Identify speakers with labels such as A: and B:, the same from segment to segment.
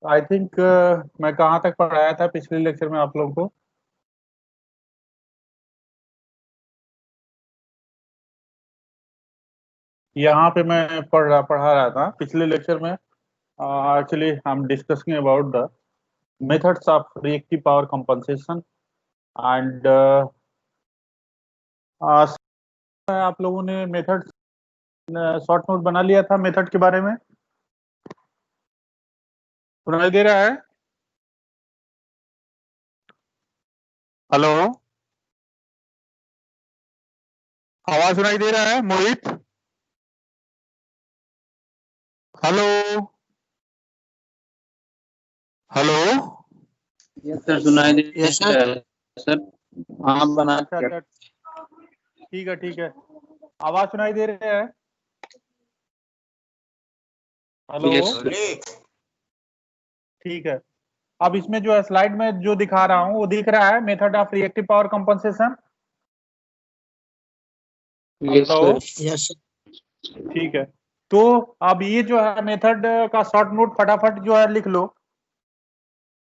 A: I think मैं कहाँ तक पढ़ाया था पिछले लेक्चर में आप लोगों को। यहाँ पे मैं पढ़ा रहा था पिछले लेक्चर में। Actually I am discussing about the methods of reactive power compensation and आप लोगों ने मेथड शॉर्ट नोट बना लिया था मेथड के बारे में। सुनाई दे रहा है? हेलो, आवाज सुनाई दे रहा है Mohit? Hello hello.
B: Yes sir, सुनाई दे रहा है सर। हाँ, बना
A: अच्छा अच्छा, ठीक है ठीक है। आवाज सुनाई दे रहा है? हेलो,
B: यस
A: ठीक है। अब इसमें जो है स्लाइड में जो दिखा रहा हूँ वो दिख रहा है, method of reactive power compensation. Hello,
B: sir. Yes
A: ठीक है। तो अब ये जो है मेथड का शॉर्ट नोट फटाफट जो है लिख लो,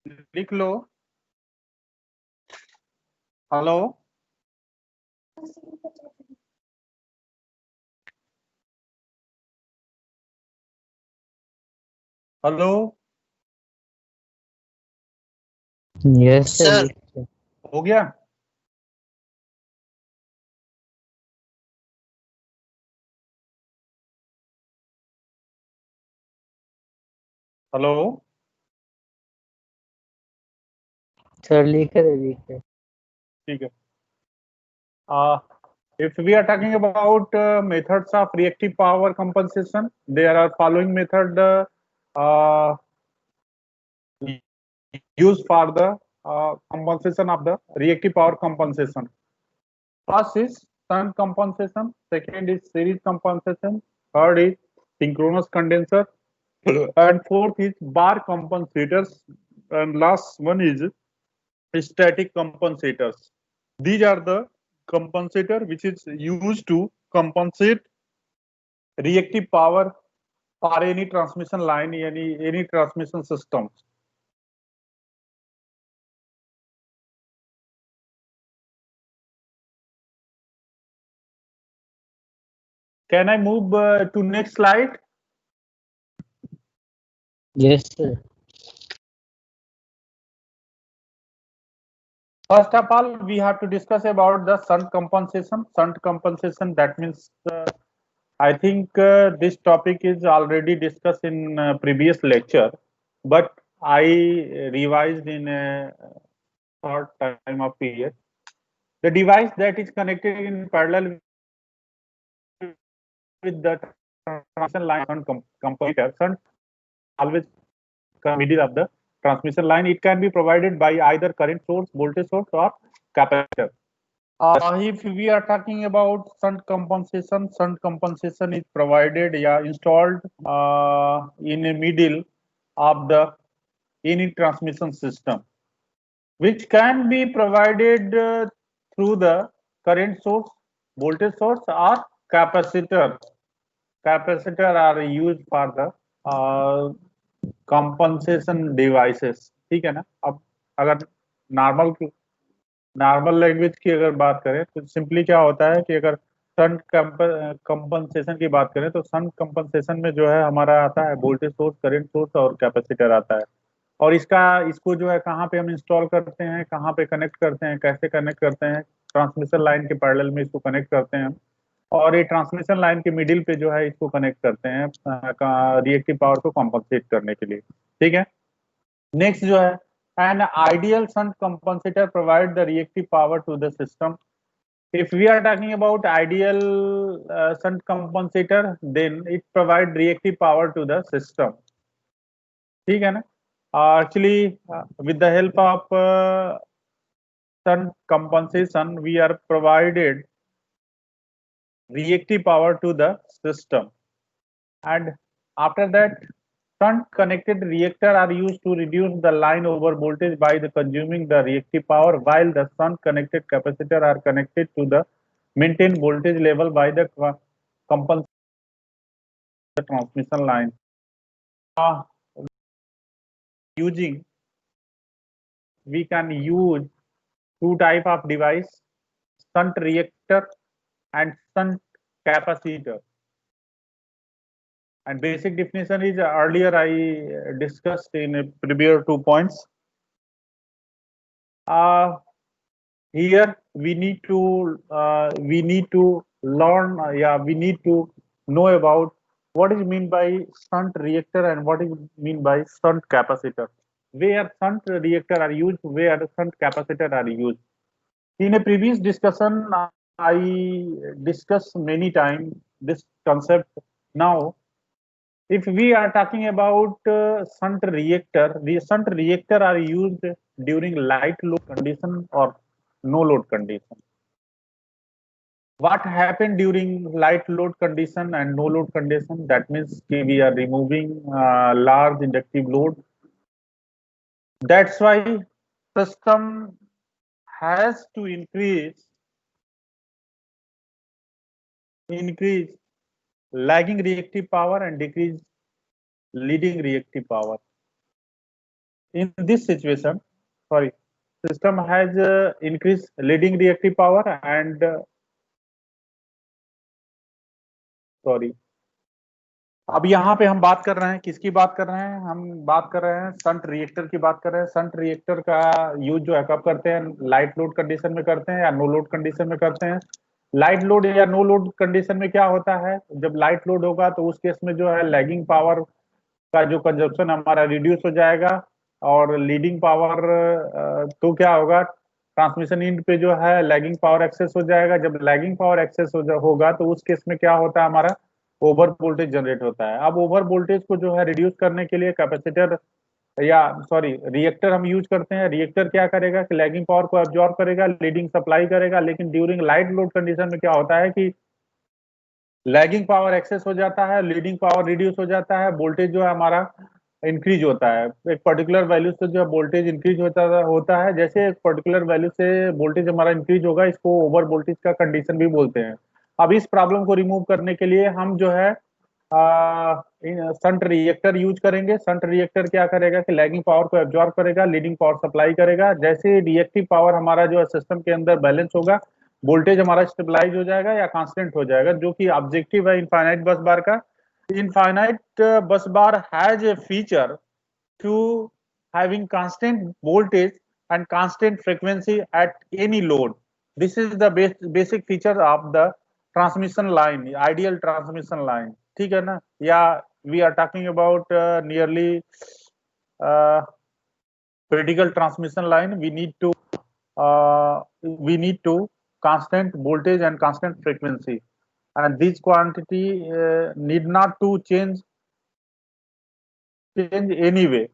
A: लिख लो। Hello, hello,
B: yes sir.
A: हो गया? हेलो,
B: सर लिख रहे।
A: ठीक है। If we are talking about methods of reactive power compensation, there are following method uh, used for the compensation of the reactive power compensation. First is shunt compensation, second is series compensation, third is synchronous condenser, and fourth is bar compensators, and last one is static compensators. These are the compensator which is used to compensate reactive power for any transmission line, any transmission system. Can I move to next slide?
B: Yes sir.
A: First of all, we have to discuss about the shunt compensation. Shunt compensation, that means I think this topic is already discussed in previous lecture, but I revised in a short time of period. The device that is connected in parallel with the transmission line shunt comparator, shunt always middle of the transmission line. It can be provided by either current source, voltage source, or capacitor. If we are talking about shunt compensation is provided, yeah, installed in the middle of the any transmission system, which can be provided through the current source, voltage source, or capacitor. Capacitor are used for the compensation devices. ठीक है ना? अब अगर normal normal language की अगर बात करें तो सिंपली क्या होता है कि अगर शंट कंपनसेशन की बात करें तो शंट कंपनसेशन में जो है हमारा आता है वोल्टेज सोर्स, करंट सोर्स और कैपेसिटर आता है। और इसको जो है कहाँ पे हम इंस्टॉल करते हैं, कहाँ पे कनेक्ट करते हैं, कैसे कनेक्ट करते हैं? ट्रांसमिशन लाइन के पैरेलल में इसको कनेक्ट करते हैं। और ये ट्रांसमिशन लाइन के मिडिल पे जो है इसको कनेक्ट करते हैं रिएक्टिव पावर को कॉम्पनसेट करने के लिए। ठीक है। नेक्स्ट जो है, an ideal shunt compensator provide the reactive power to the system. If we are talking about ideal shunt compensator, then it provide reactive power to the system. ठीक है ना? Actually, with the help of shunt compensation, we are provided reactive power to the system, and after that shunt connected reactor are used to reduce the line over voltage by the consuming the reactive power, while the shunt connected capacitor are connected to the maintain voltage level by the compensation transmission line. using, we can use two type of device, shunt reactor and shunt capacitor. And basic definition is, earlier I discussed in previous 2 points. Here we need to learn, we need to know about what is mean by shunt reactor and what is mean by shunt capacitor. Where shunt reactor are used, where shunt capacitor are used. In a previous discussion, I discussed many times this concept. Now, if we are talking about shunt reactor, the shunt reactor are used during light load condition or no load condition. What happened during light load condition and no load condition? That means we are removing large inductive load. That's why system has to increase lagging reactive power and decrease leading reactive power. In this situation, system has increased leading reactive power and अब यहाँ पे हम बात कर रहे हैं, किसकी बात कर रहे हैं? हम बात कर रहे हैं शंट रिएक्टर की बात कर रहे हैं। शंट रिएक्टर का यूज जो है कब करते हैं? लाइट लोड कंडीशन में करते हैं या नो लोड कंडीशन में करते हैं? लाइट लोड या नो लोड कंडीशन में क्या होता है? जब लाइट लोड होगा तो उस केस में जो है लैगिंग पावर का जो कंजप्शन हमारा रिड्यूस हो जाएगा और लीडिंग पावर तो क्या होगा? ट्रांसमिशन इंड पे जो है लैगिंग पावर एक्सेस हो जाएगा। जब लैगिंग पावर एक्सेस होगा तो उस केस में क्या होता है? हमारा ओवर वोल्टेज जनरेट होता है। अब ओवर वोल्टेज को जो है रिड्यूस करने के लिए कैपेसिटर रिएक्टर हम यूज करते हैं। रिएक्टर क्या करेगा कि लैगिंग पावर को अब्जॉर्ब करेगा, लीडिंग सप्लाई करेगा। लेकिन ड्यूरिंग लाइट लोड कंडीशन में क्या होता है कि लैगिंग पावर एक्सेस हो जाता है, लीडिंग पावर रिड्यूस हो जाता है, वोल्टेज जो है हमारा इंक्रीज होता है। एक पर्टिकुलर वैल्यू से जो है वोल्टेज इंक्रीज होता है। जैसे एक पर्टिकुलर वैल्यू से वोल्टेज हमारा इंक्रीज होगा, इसको ओवर वोल्टेज का कंडीशन भी बोलते हैं। अब इस प्रॉब्लम को रिमूव करने के लिए हम जो है शंट रिएक्टर यूज करेंगे। शंट रिएक्टर क्या करेगा कि लैगिंग पावर को एब्जॉर्ब करेगा, लीडिंग पावर सप्लाई करेगा। जैसे रिएक्टिव पावर हमारा जो है सिस्टम के अंदर बैलेंस होगा, वोल्टेज हमारा स्टेबलाइज हो जाएगा या कांस्टेंट हो जाएगा, जो कि ऑब्जेक्टिव है इनफाइनाइट बस बार का। Infinite bus bar has a feature to having constant voltage and constant frequency at any load. This is the basic feature of the transmission line, ideal transmission line. ठीक है ना? या we are talking about nearly critical transmission line. We need to constant voltage and constant frequency. And this quantity need not to change anyway.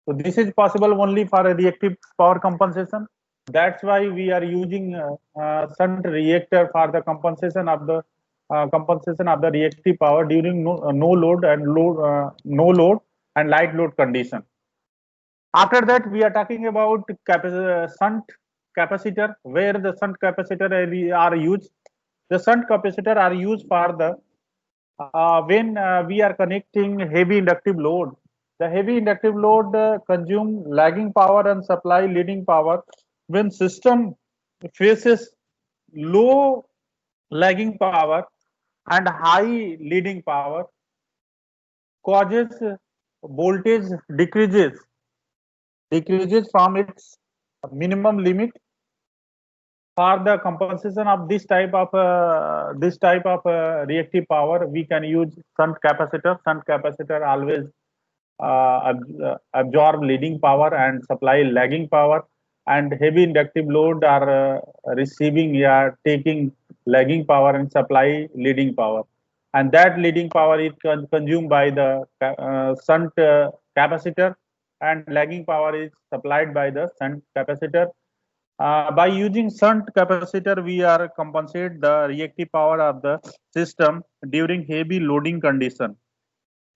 A: So this is possible only for a reactive power compensation. That's why we are using shunt reactor for the compensation of the reactive power during no load and light load condition. After that, we are talking about shunt capacitor, where the shunt capacitor are used. The shunt capacitor are used for the when we are connecting heavy inductive load. The heavy inductive load consume lagging power and supply leading power. When system faces low lagging power and high leading power, causes voltage decreases from its minimum limit. For the compensation of this type of reactive power, we can use shunt capacitor. Shunt capacitor always absorb leading power and supply lagging power, and heavy inductive load are taking lagging power and supply leading power, and that leading power is consumed by the shunt capacitor, and lagging power is supplied by the shunt capacitor. By using shunt capacitor, we are compensate the reactive power of the system during heavy loading condition.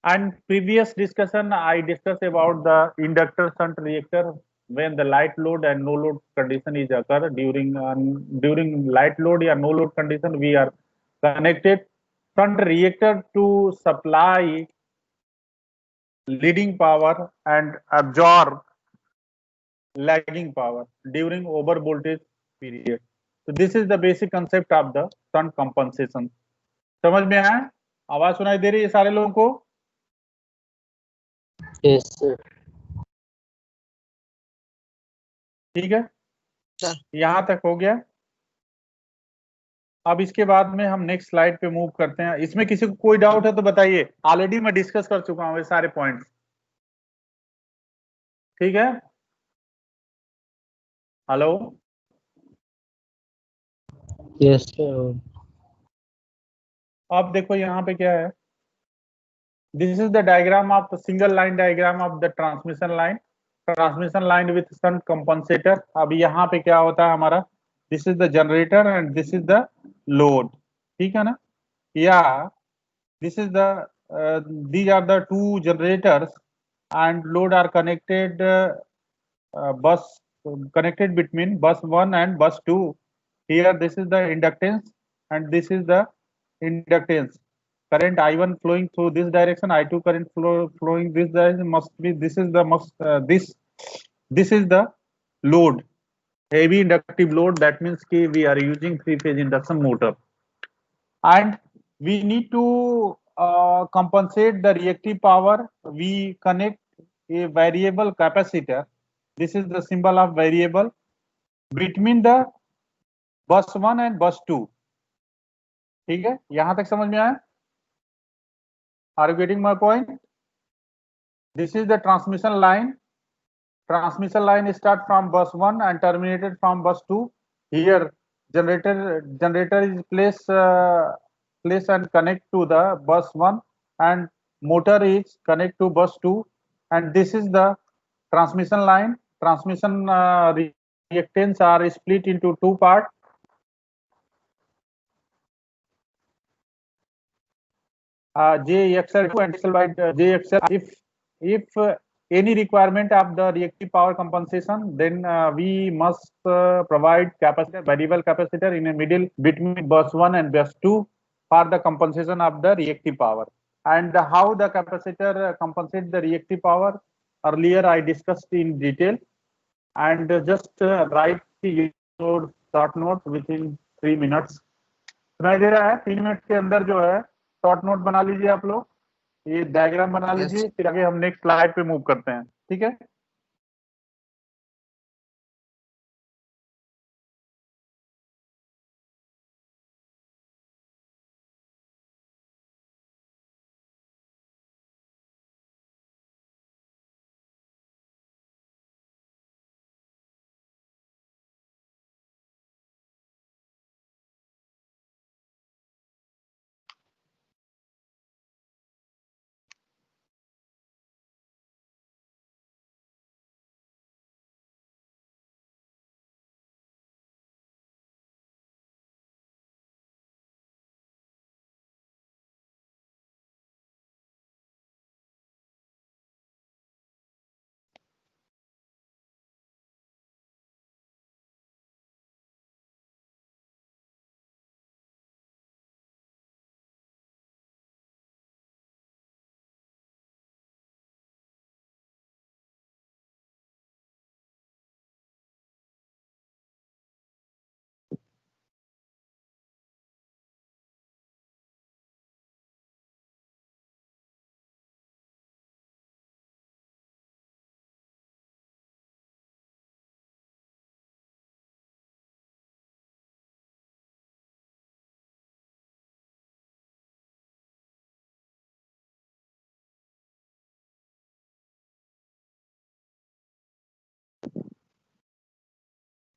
A: And previous discussion, I discussed about the inductor shunt reactor. When the light load and no load condition is occur, during light load or no load condition, we are connected shunt reactor to supply leading power and absorb lagging power during over voltage period. So this is the basic concept of the shunt compensation. समझ में आया? आवाज सुनाई दे रही है सारे लोगों को?
B: Yes, sir.
A: ठीक है,
C: सर
A: यहाँ तक हो गया। अब इसके बाद में हम नेक्स्ट स्लाइड पे मूव करते हैं। इसमें किसी को कोई डाउट है तो बताइए। ऑलरेडी मैं डिस्कस कर चुका हूँ ये सारे पॉइंट्स। ठीक है, हेलो,
B: Yes, sir.
A: अब देखो यहाँ पे क्या है। This is the diagram of single line diagram of the transmission line with shunt compensator. अब यहाँ पे क्या होता है हमारा, this is the generator and this is the load. ठीक है ना, या this is the these are the two generators and load are connected bus connected between bus 1 and bus 2. Here this is the inductance and this is the inductance. Current I1 flowing through this direction, I2 current flowing this direction must be, this is the this is the load, heavy inductive load. That means ki we are using three-phase induction motor, and we need to compensate the reactive power. We connect a variable capacitor, this is the symbol of variable, between the bus 1 and bus 2. ठीक है, यहां तक समझ में आया? Are you getting my point? This is the transmission line. Transmission line start from bus 1 and terminated from bus 2. Here generator is place and connect to the bus 1 and motor is connect to bus 2, and this is the transmission line. Transmission reactance are split into two parts. JXL2 and XL by JXL. If any requirement of the reactive power compensation, then we must provide capacitor, variable capacitor in a middle between bus 1 and bus 2 for the compensation of the reactive power. And how the capacitor compensate the reactive power, earlier I discussed in detail, and just write your short note within 3 minutes. सुनाई दे रहा है? 3 minute के अंदर जो है short note बना लीजिए आप लोग, ये डायग्राम बना लीजिए, फिर आगे हम नेक्स्ट स्लाइड पे मूव करते हैं। ठीक है,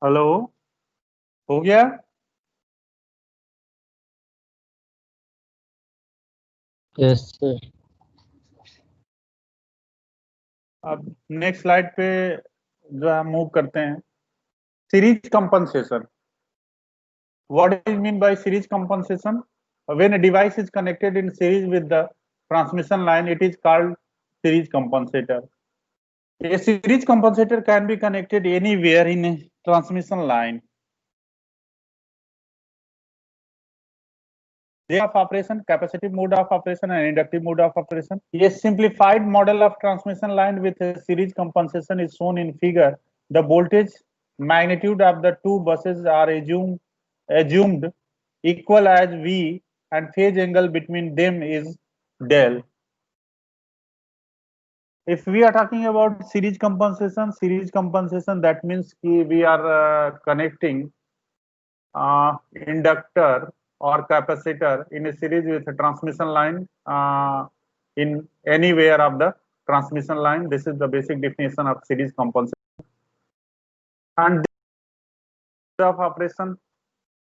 A: हेलो, हो गया?
B: Yes, sir.
A: अब नेक्स्ट स्लाइड पे जो है मूव करते हैं। Series compensation, what is mean by series compensation? When a device is connected in series with the transmission line, it is called series compensator. A series compensator can be connected anywhere in a transmission line. of operation, capacitive mode of operation, and inductive mode of operation. A simplified model of transmission line with a series compensation is shown in figure. The voltage magnitude of the two buses are assumed equal as V, and phase angle between them is del. If we are talking about series compensation, that means we are connecting inductor or capacitor in a series with a transmission line in anywhere of the transmission line. This is the basic definition of series compensation. And of operation,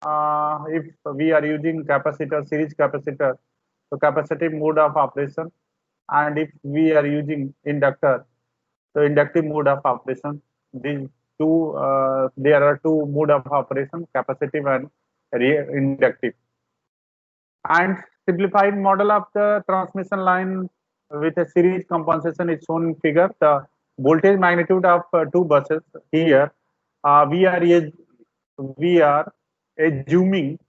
A: if we are using capacitor, series capacitor, so capacitive mode of operation, and if we are using inductor, so inductive mode of operation. These two, there are two mode of operation, capacitive and inductive. And simplified model of the transmission line with a series compensation is shown in figure. The voltage magnitude of two buses here, we are assuming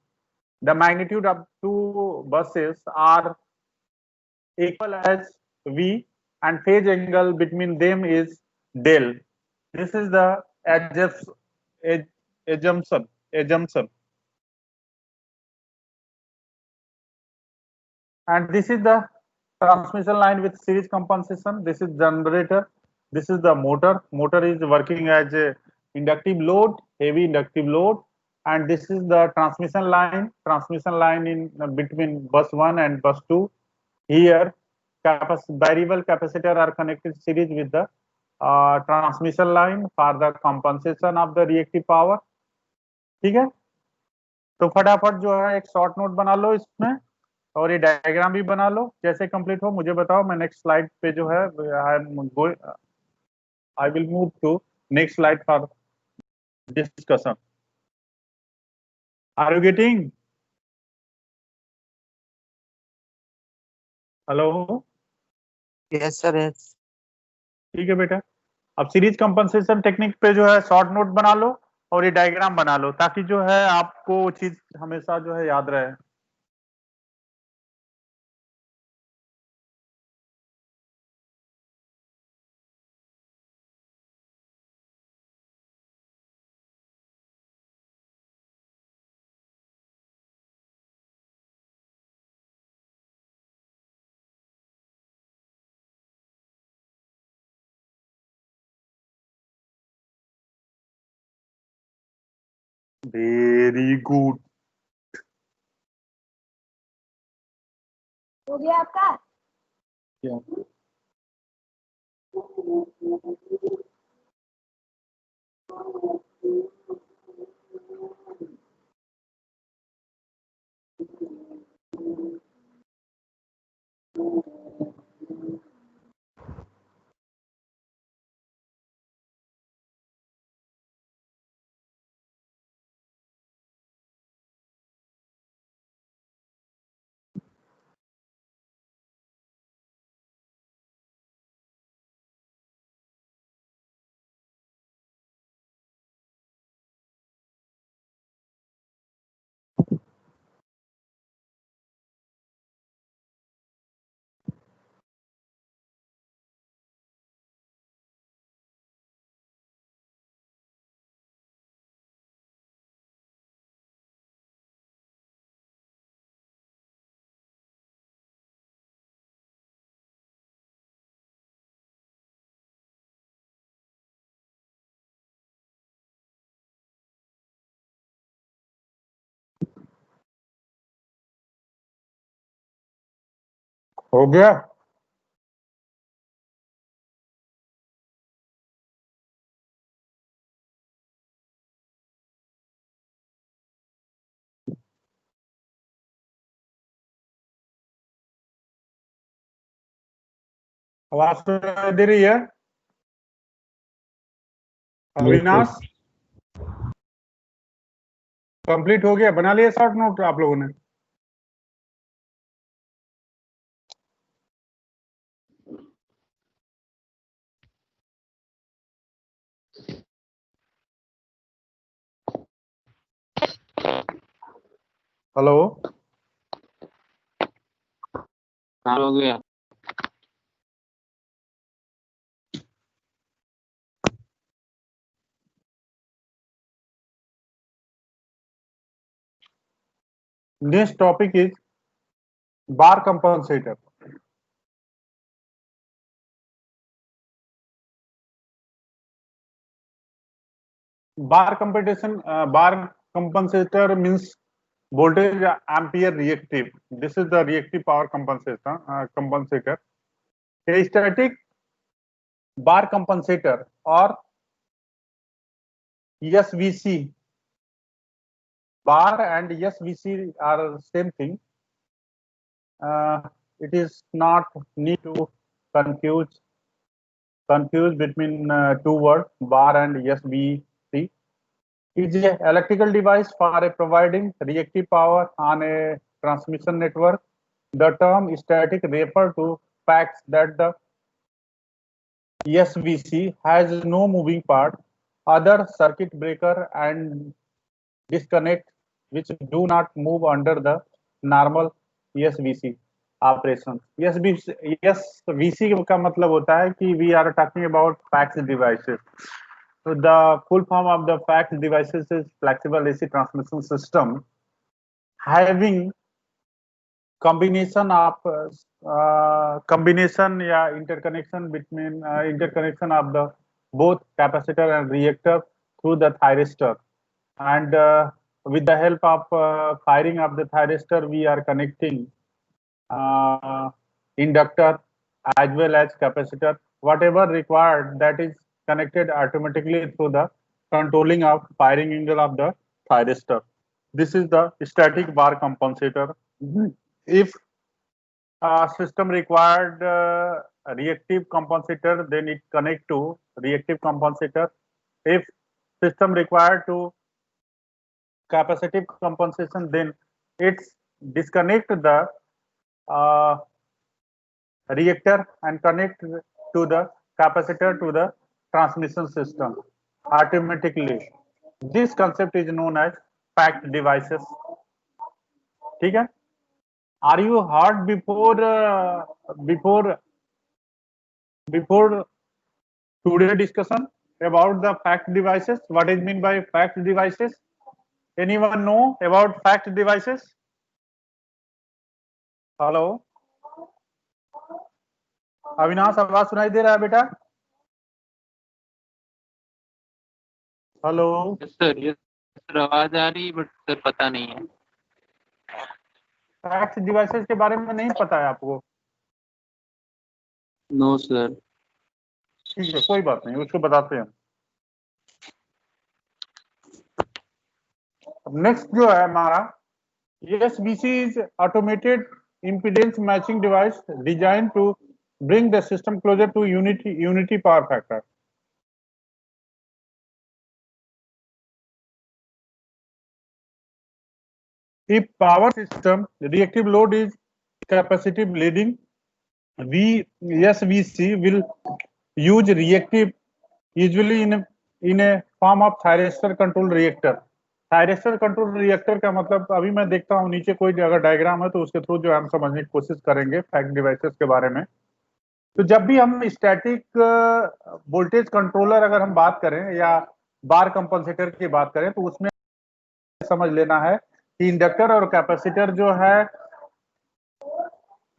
A: the magnitude of two buses are equal as V, and phase angle between them is del. This is the assumption. And this is the transmission line with series compensation. This is generator. This is the motor. Motor is working as a inductive load, heavy inductive load. And this is the transmission line. Transmission line in between bus 1 and bus 2. Here, variable capacitor are connected series with the transmission line for the compensation of the reactive power. ठीक है, तो फटाफट जो है एक short note बना लो इसमें, और ये डायग्राम भी बना लो. जैसे कंप्लीट हो मुझे बताओ. मैं नेक्स्ट स्लाइड पे जो है I will move to next slide for discussion. Are you getting? Hello?
C: Yes sir, yes.
A: ठीक है बेटा. अब सीरीज कंपनसेशन टेक्निक पे जो है शॉर्ट नोट बना लो और ये डायग्राम बना लो, ताकि जो है आपको चीज हमेशा जो है याद रहे. Very good.
D: हो गया आपका?
A: क्या? हो गया? आवाज सुनाई दे रही है? अविनाश, कंप्लीट हो गया? बना लिया शॉर्ट नोट आप लोगों ने? हेलो?
B: हाँ हो गया।
A: Next topic is bar compensator. Bar compensator means voltage ampere reactive. This is the reactive power compensator. A static bar compensator or SVC, bar and SVC are same thing. It is not need to confuse between two words, bar and SVC. It is an electrical device for providing reactive power on a transmission network. The term static refers to facts that the SVC has no moving part, other circuit breaker and disconnect which do not move under the normal SVC operation. SVC का मतलब होता है कि we are talking about fax devices. So the full form of the fax devices is flexible AC transmission system having combination of interconnection between interconnection of the both capacitor and reactor through the thyristor, and with the help of firing of the thyristor we are connecting inductor as well as capacitor, whatever required that is connected automatically through the controlling of firing angle of the thyristor. This is the static bar compensator. If system required reactive compensator, then it connect to reactive compensator. If system required to capacitive compensation, then it's disconnect the reactor and connect to the capacitor to the transmission system automatically. This concept is known as fact devices. ठीक है? Are you heard before today discussion about the fact devices? What is mean by fact devices? Anyone know about fact devices? Hello Avinash, आवाज सुनाई दे रहा है बेटा? Hello
B: sir आवाज आ रही बट सर पता नहीं है।
A: फैक्स डिवाइसेस के बारे में नहीं पता है आपको?
B: No sir.
A: ठीक है, कोई बात नहीं, उसको बताते हैं। नेक्स्ट जो है हमारा SVC is automated impedance matching device designed to bring the system closer to unity power factor. If power system reactive load is capacitive leading, SVC will use reactive usually in a form of thyristor control reactor. Thyristor control reactor का मतलब अभी मैं देखता हूँ नीचे कोई अगर diagram है तो उसके थ्रू जो हम समझने की कोशिश करेंगे फैक्ट डिवाइसेस के बारे में। तो जब भी हम स्टैटिक वोल्टेज कंट्रोलर अगर हम बात करें या बार कंपनसेटर की बात करें तो उसमें समझ लेना है कि इंडक्टर और कैपेसिटर जो है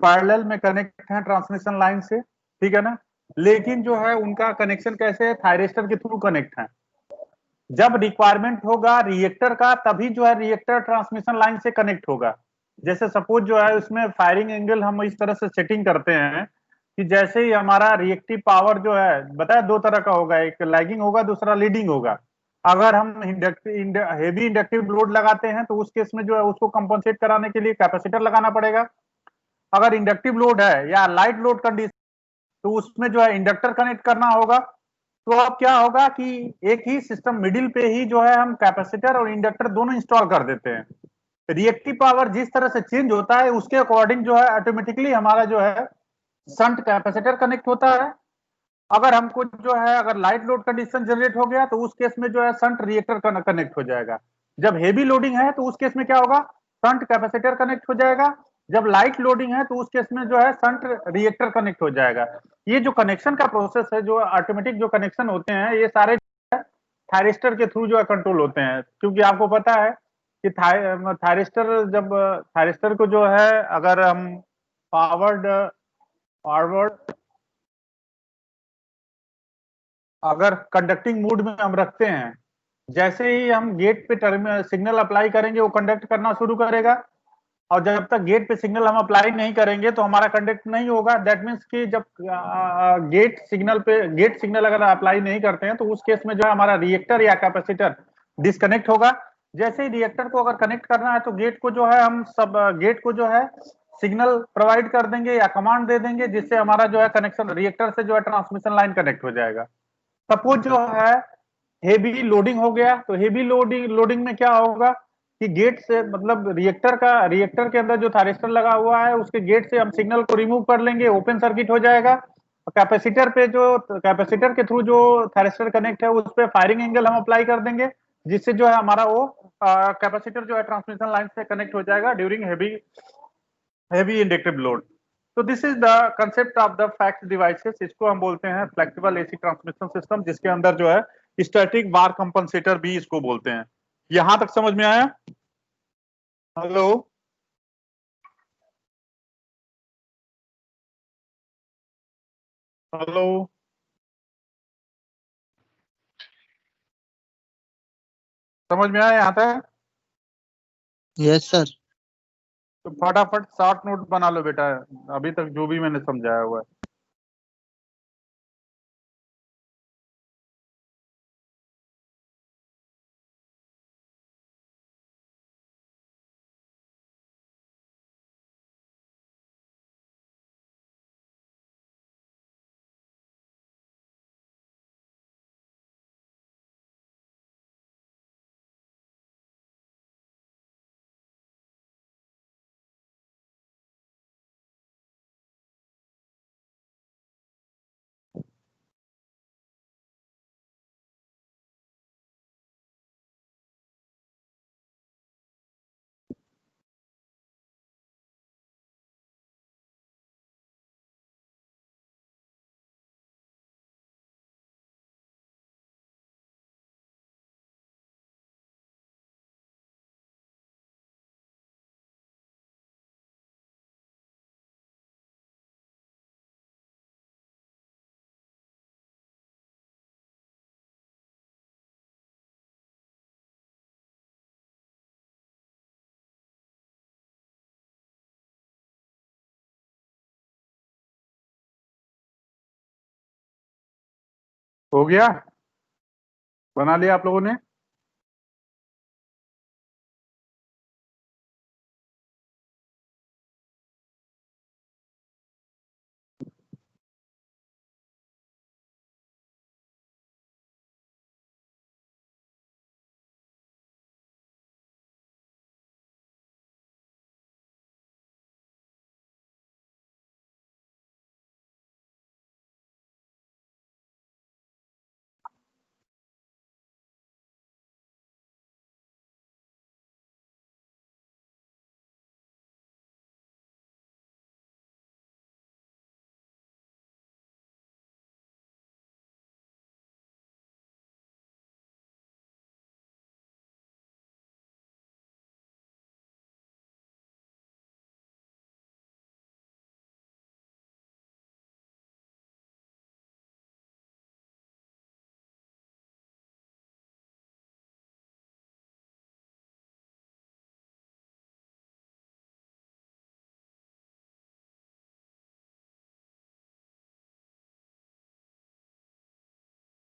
A: पैरेलल में कनेक्ट है ट्रांसमिशन लाइन से, ठीक है ना, लेकिन जो है उनका कनेक्शन कैसे है, थायरिस्टर के थ्रू कनेक्ट है। जब रिक्वायरमेंट होगा रिएक्टर का तभी जो है रिएक्टर ट्रांसमिशन लाइन से कनेक्ट होगा। जैसे सपोज जो है उसमें फायरिंग एंगल हम इस तरह से सेटिंग करते हैं कि जैसे ही हमारा रिएक्टिव पावर जो है बताया दो तरह का होगा, एक लैगिंग होगा दूसरा लीडिंग होगा। अगर हम हेवी इंडक्टिव लोड लगाते हैं तो उस केस में जो है उसको कंपनसेट कराने के लिए कैपेसिटर लगाना पड़ेगा। अगर इंडक्टिव लोड है या लाइट लोड कंडीशन तो उसमें जो है इंडक्टर कनेक्ट करना होगा। तो अब क्या होगा कि एक ही सिस्टम मिडिल पे ही जो है हम कैपेसिटर और इंडक्टर दोनों इंस्टॉल कर देते हैं। रिएक्टिव पावर जिस तरह से चेंज होता है उसके अकॉर्डिंग जो है ऑटोमेटिकली हमारा जो है शंट कैपेसिटर कनेक्ट होता है। अगर हमको जो है अगर लाइट लोड कंडीशन जनरेट हो गया तो उस केस में जो है शंट रिएक्टर कनेक्ट हो जाएगा। जब हेवी लोडिंग है तो उस केस में क्या होगा, शंट कैपेसिटर कनेक्ट हो जाएगा। जब लाइट लोडिंग है तो उस केस में जो है शंट रिएक्टर कनेक्ट हो जाएगा। ये जो कनेक्शन का प्रोसेस है, जो ऑटोमेटिक जो कनेक्शन होते हैं, ये सारे थायरिस्टर के थ्रू जो है कंट्रोल होते हैं, क्योंकि आपको पता है कि थायरिस्टर जब थायरिस्टर को जो है अगर हम फॉरवर्ड फॉरवर्ड अगर कंडक्टिंग मूड में हम रखते हैं, जैसे ही हम गेट पे टर्मिनल सिग्नल अप्लाई करेंगे वो कंडक्ट करना शुरू करेगा, और जब तक गेट पे सिग्नल हम अप्लाई नहीं करेंगे तो हमारा कंडक्ट नहीं होगा। दैट मीन्स कि जब गेट सिग्नल अगर अप्लाई नहीं करते हैं तो उस केस में जो है हमारा रिएक्टर या कैपेसिटर डिस्कनेक्ट होगा। जैसे ही रिएक्टर को अगर कनेक्ट करना है तो गेट को जो है हम सब गेट को जो है सिग्नल प्रोवाइड कर देंगे या कमांड दे देंगे, जिससे हमारा जो है कनेक्शन रिएक्टर से जो है ट्रांसमिशन लाइन कनेक्ट हो जाएगा। सपोज जो है हेवी लोडिंग हो गया, तो हेवी लोडिंग में क्या होगा कि गेट से मतलब रिएक्टर के अंदर जो थायरिस्टर लगा हुआ है उसके गेट से हम सिग्नल को रिमूव कर लेंगे, ओपन सर्किट हो जाएगा। कैपेसिटर के थ्रू जो थायरिस्टर कनेक्ट है उस पर फायरिंग एंगल हम अप्लाई कर देंगे, जिससे जो है हमारा वो कैपेसिटर जो है ट्रांसमिशन लाइन से कनेक्ट हो जाएगा ड्यूरिंग हेवी इंडक्टिव लोड। तो this is the concept of the fax devices. इसको हम बोलते हैं फ्लेक्सिबल एसी ट्रांसमिशन सिस्टम, जिसके अंदर जो है स्टैटिक बार कंपनसेटर भी इसको बोलते हैं। यहां तक समझ में आया? हेलो, हेलो, समझ में आया यहां तक?
C: Yes sir.
A: तो फटाफट शॉर्ट नोट बना लो बेटा, अभी तक जो भी मैंने समझाया हुआ है। हो गया? बना लिया आप लोगों ने?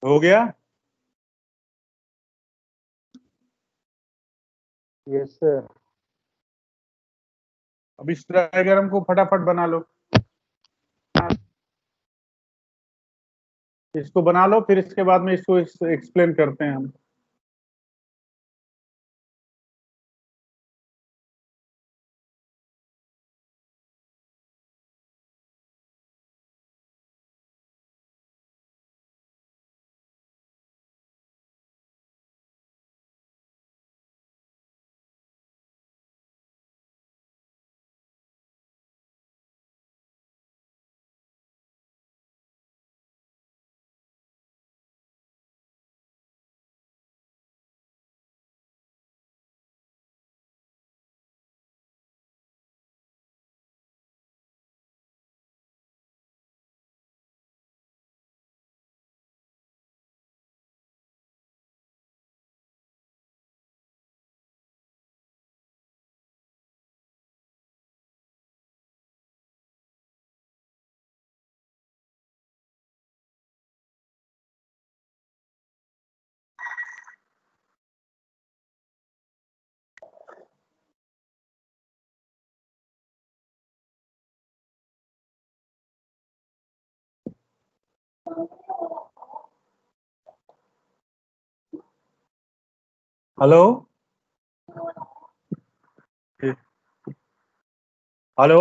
A: हो गया? Yes sir. अब इस डायग्राम को फटाफट बना लो, इसको बना लो, फिर इसके बाद में इसको एक्सप्लेन करते हैं हम। हेलो हेलो,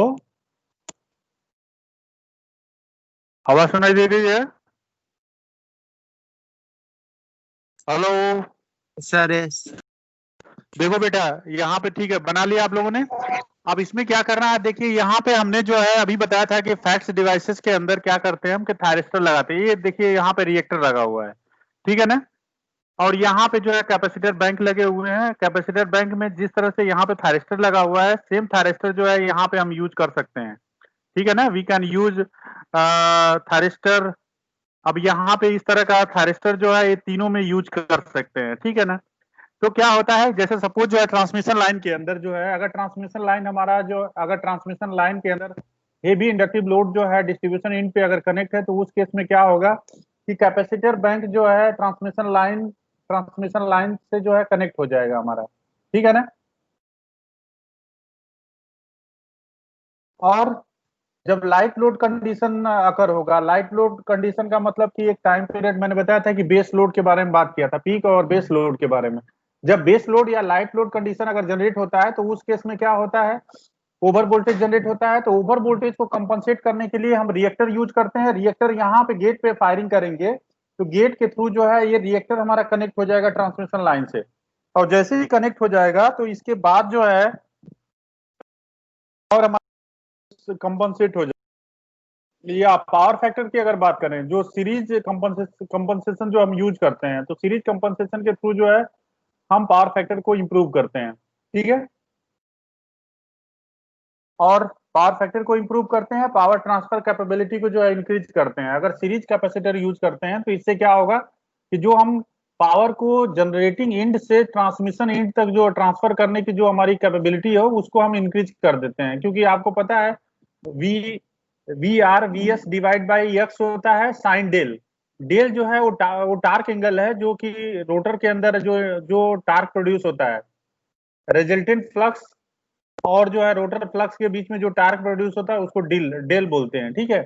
A: आवाज सुनाई दे रही है? Hello,
C: sir yes.
A: देखो बेटा, यहाँ पे ठीक है, बना लिया आप लोगों ने। अब इसमें क्या करना है, देखिए यहाँ पे हमने जो है अभी बताया था कि फैक्स डिवाइसेस के अंदर क्या करते हैं हम, कि थायरिस्टर लगाते हैं। ये देखिए यहाँ पे रिएक्टर लगा हुआ है, ठीक है ना। और यहाँ पे जो है कैपेसिटर बैंक लगे हुए हैं। कैपेसिटर बैंक में जिस तरह से यहाँ पे थायरिस्टर लगा हुआ है, सेम थायरिस्टर जो है यहाँ पे हम यूज कर सकते हैं, ठीक है ना। We can use thyristor. अब यहाँ पे इस तरह का थायरिस्टर जो है ये तीनों में यूज कर सकते हैं, ठीक है ना। तो क्या होता है, जैसे सपोज जो है ट्रांसमिशन लाइन के अंदर जो है, अगर ट्रांसमिशन लाइन हमारा जो, अगर ट्रांसमिशन लाइन के अंदर हेवी इंडक्टिव लोड जो है डिस्ट्रीब्यूशन इन पे अगर कनेक्ट है, तो उस केस में क्या होगा कि कैपेसिटर बैंक जो है ट्रांसमिशन लाइन से जो है कनेक्ट हो जाएगा हमारा, ठीक है ना। और जब लाइट लोड कंडीशन अकर होगा, लाइट लोड कंडीशन का मतलब कि एक टाइम पीरियड, मैंने बताया था कि बेस लोड के बारे में बात किया था, पीक और बेस लोड के बारे में। जब बेस लोड या लाइट लोड कंडीशन अगर जनरेट होता है, तो उस केस में क्या होता है, ओवर वोल्टेज जनरेट होता है। तो ओवर वोल्टेज को कंपनसेट करने के लिए हम रिएक्टर यूज करते हैं। रिएक्टर यहाँ पे गेट पे फायरिंग करेंगे, तो गेट के थ्रू जो है ये रिएक्टर हमारा कनेक्ट हो जाएगा ट्रांसमिशन लाइन से। और जैसे ही कनेक्ट हो जाएगा, तो इसके बाद जो है और हमारा कंपनसेट हो जाएगा। या पावर फैक्टर की अगर बात करें, जो सीरीज कंपनसेशन जो हम यूज करते हैं, तो सीरीज कंपनसेशन के थ्रू जो है हम पावर फैक्टर को इंप्रूव करते हैं, ठीक है। और पावर फैक्टर को इंप्रूव करते हैं, पावर ट्रांसफर कैपेबिलिटी को जो है इंक्रीज करते हैं। अगर सीरीज कैपेसिटर यूज करते हैं, तो इससे क्या होगा कि जो हम पावर को जनरेटिंग एंड से ट्रांसमिशन एंड तक जो ट्रांसफर करने की जो हमारी कैपेबिलिटी है, उसको हम इंक्रीज कर देते हैं। क्योंकि आपको पता है V V R V S divide by X होता है साइन डेल। डेल जो है वो टार्क एंगल है, जो कि रोटर के अंदर जो जो टार्क प्रोड्यूस होता है, रिजल्टेंट फ्लक्स और जो है रोटर फ्लक्स के बीच में जो टार्क प्रोड्यूस होता है, उसको डेल डेल बोलते हैं, ठीक है।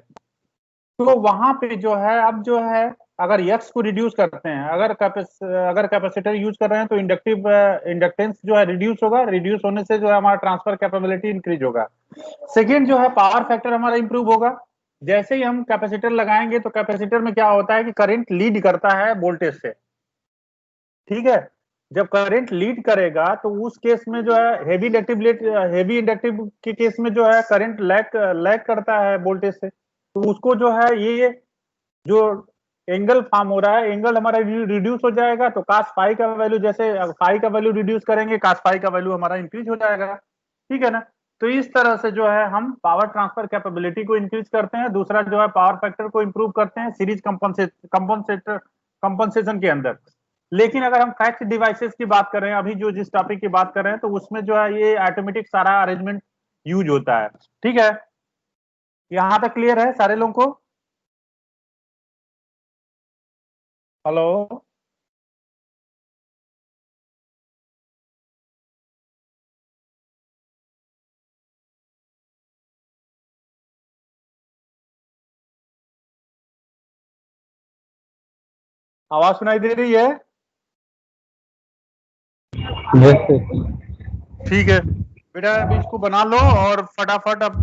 A: तो वहां पे जो है, अब जो है अगर यक्स को रिड्यूस करते हैं, अगर कैपेसिटर यूज कर रहे हैं, तो इंडक्टेंस जो है रिड्यूस होगा। रिड्यूस होने से जो है हमारा ट्रांसफर कैपेबिलिटी इंक्रीज होगा। सेकेंड जो है पावर फैक्टर हमारा इंप्रूव होगा। जैसे ही हम कैपेसिटर लगाएंगे, तो कैपेसिटर में क्या होता है कि करंट लीड करता है वोल्टेज से, ठीक है। जब करंट लीड करेगा, तो उस केस में जो है हेवी इंडक्टिव के केस में जो है करंट लैग लैग करता है वोल्टेज से। तो उसको जो है ये जो एंगल फॉर्म हो रहा है, एंगल हमारा रिड्यूस हो जाएगा। तो कास फाई का वैल्यू, जैसे फाई का वैल्यू रिड्यूस करेंगे, कास फाई का वैल्यू हमारा इंक्रीज हो जाएगा, ठीक है ना। तो इस तरह से जो है हम पावर ट्रांसफर कैपेबिलिटी को इंक्रीज करते हैं। दूसरा जो है पावर फैक्टर को इंप्रूव करते हैं सीरीज कंपनसेशन के अंदर। लेकिन अगर हम फैक्स डिवाइसेस की बात करें, अभी जो जिस टॉपिक की बात कर रहे हैं, तो उसमें जो है ये ऑटोमेटिक सारा अरेंजमेंट यूज होता है, ठीक है। यहां तक क्लियर है सारे लोगों को? हेलो, आवाज सुनाई दे रही है?
C: Yes sir.
A: ठीक है बेटा, अभी इसको बना लो और फटाफट अब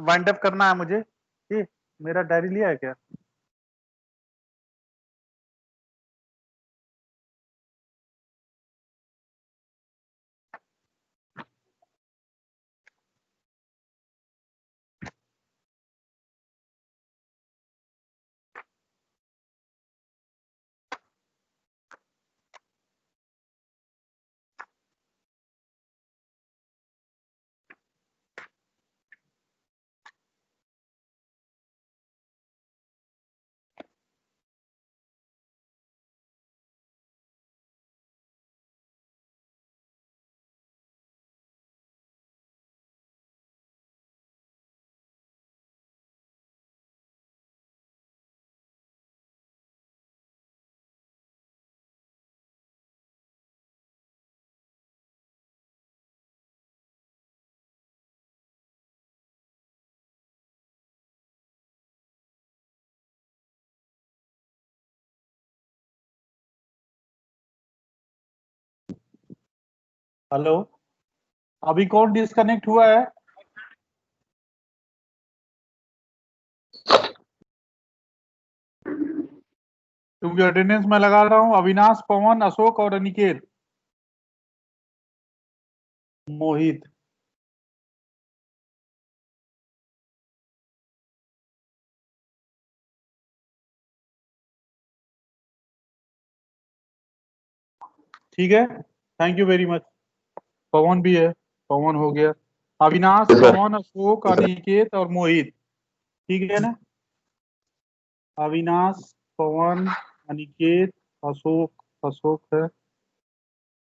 A: वाइंड अप करना है मुझे। ठीक, मेरा डायरी लिया है क्या? हेलो, अभी कौन डिस्कनेक्ट हुआ है? क्योंकि अटेंडेंस में लगा रहा हूँ अविनाश, पवन, अशोक और अनिकेत, मोहित। ठीक है, थैंक यू वेरी मच। पवन भी है, पवन हो गया। अविनाश, पवन, अशोक, अनिकेत और मोहित, ठीक है ना? अविनाश, पवन, अनिकेत, अशोक, अशोक है,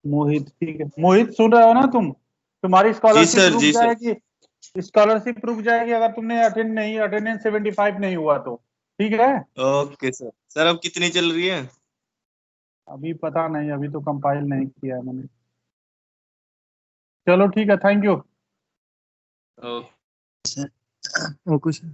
A: मोहित, ठीक है। मोहित सुन रहे हो ना तुम? तुम्हारी स्कॉलरशिप रुक जाएगी, स्कॉलरशिप रुक जाएगी अगर तुमने अटेंडेंस 75 नहीं हुआ तो, ठीक है?
D: Okay sir. सर अब कितनी चल रही है?
A: अभी पता नहीं, अभी तो कंपाइल नहीं किया है मैंने। चलो ठीक है, thank you.
D: Okay
C: okay sir.